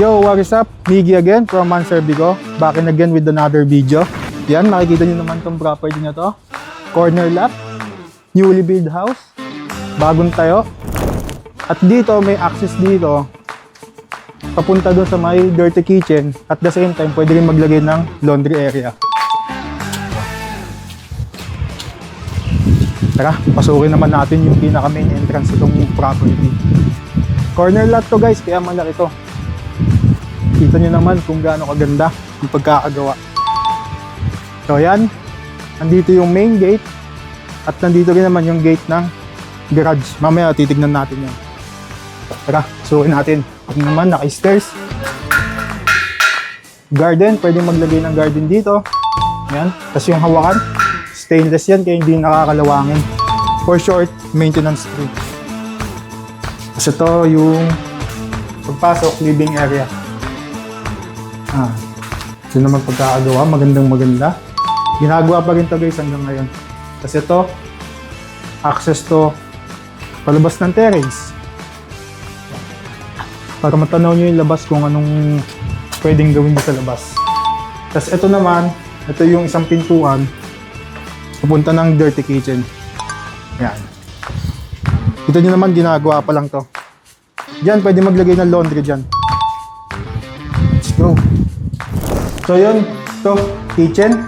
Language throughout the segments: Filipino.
Yo, what is up? Miggy again from Manservico. Back in again with another video. Yan, makikita nyo naman tong property na to. Corner lot, newly built house, bagong tayo. At dito, may access dito papunta doon sa may dirty kitchen. At the same time, pwede rin maglagay ng laundry area. Tara, pasukin naman natin yung pinaka main entrance itong property. Corner lot to guys, kaya malaki to. Kita nyo naman kung gaano kaganda yung pagkakagawa. So yan, nandito yung main gate at nandito rin naman yung gate ng garage. Mamaya titignan natin yan. Tara, sukin natin. Ito naman, naka-stairs. Garden, pwede maglagay ng garden dito. Yan, tapos yung hawakan, stainless yan kaya hindi nakakalawangin. For short, maintenance free. Tapos ito yung pagpasok, living area. Ito naman pagkakagawa, maganda. Ginagawa pa rin to guys hanggang ngayon. Kasi ito, access to palabas ng terrace. Para matanaw nyo yung labas kung anong pwedeng gawin sa labas. Tapos ito naman, ito yung isang pintuan papunta ng dirty kitchen. Yan. Ito nyo naman, ginagawa pa lang to. Diyan, pwede maglagay ng laundry dyan. Let's go. So yun, ito, kitchen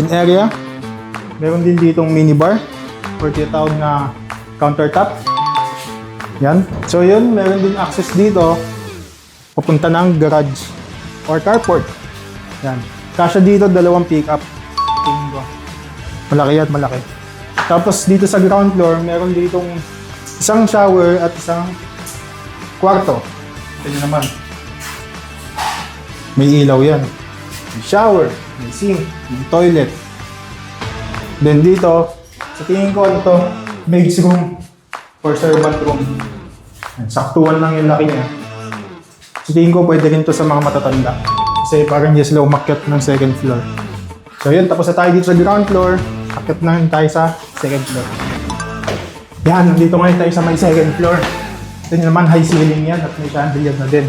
area. Meron din ditong minibar or tinatawag na countertop. Yan. So yun, meron din access dito papunta ng garage or carport. Yan. Kasya dito, dalawang pick-up. Malaki yan, malaki. Tapos dito sa ground floor, meron ditong isang shower at isang kwarto. Ito nyo naman. May ilaw yan. May shower, may sink, may toilet. Then dito, sa tingin ko ano to, maid's room or servant room. Saktuhan lang yung laki niya. Sa tingin ko pwede rin to sa mga matatanda. Kasi parang yes sila umakyat ng second floor. So yun, tapos na tayo dito sa ground floor. Akyat na tayo sa second floor. Yan, nandito ngayon tayo sa may second floor. Ito naman high ceiling yan at may chandelier na din.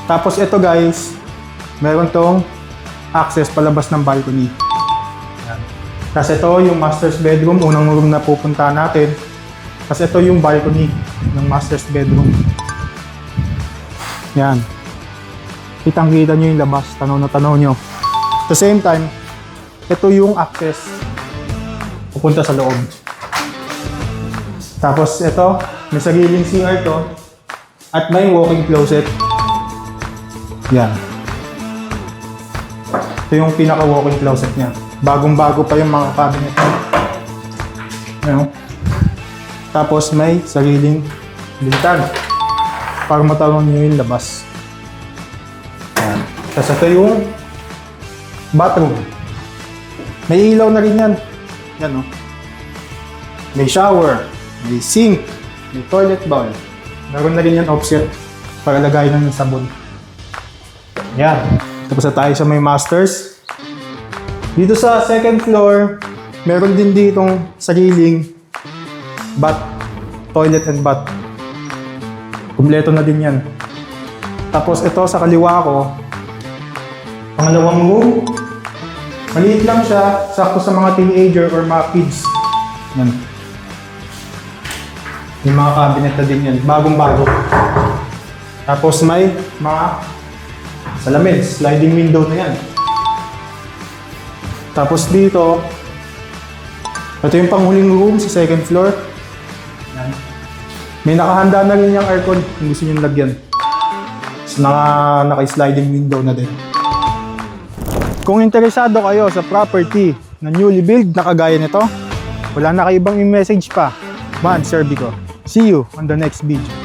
Tapos ito guys, meron tong access palabas ng balcony. Yan. Kasi ito yung master's bedroom, unang room na pupunta natin. Kasi ito yung balcony ng master's bedroom. Yan. Kitang-kita nyo yung labas, tanaw na tanaw nyo. At the same time, ito yung access pupunta sa loob. Tapos ito, may sariling CR to at may walk-in closet. Yan. Ito yung pinaka walk-in closet niya. Bagong-bago pa yung mga cabinet niya. Ayan. Tapos may sariling bintana para matawag nyo yung labas. Ayan. Tapos ito yung bathroom. May ilaw na rin yan. Yan o. May shower, may sink, may toilet bowl. Meron na rin yan offset para lagay na ng sabon. Yan. Tapos na tayo sa may masters. Dito sa second floor, meron din ditong sariling bath, toilet and bath. Kumpleto na din yan. Tapos ito sa kaliwa ko, pangalawang room. Maliit lang siya, sakto sa mga teenager or mga kids. Yan. Yung mga cabinet na din yan, bagong-bago. Tapos may mga salamin, sliding window na yan. Tapos dito, ito yung panghuling room sa second floor. Yan. May nakahanda na rin yung aircon kung gusto nyo lagyan. So, naka-sliding window na din. Kung interesado kayo sa property na newly built na kagaya nito, wala na kayo ibang i-message pa. Manservico. See you on the next video.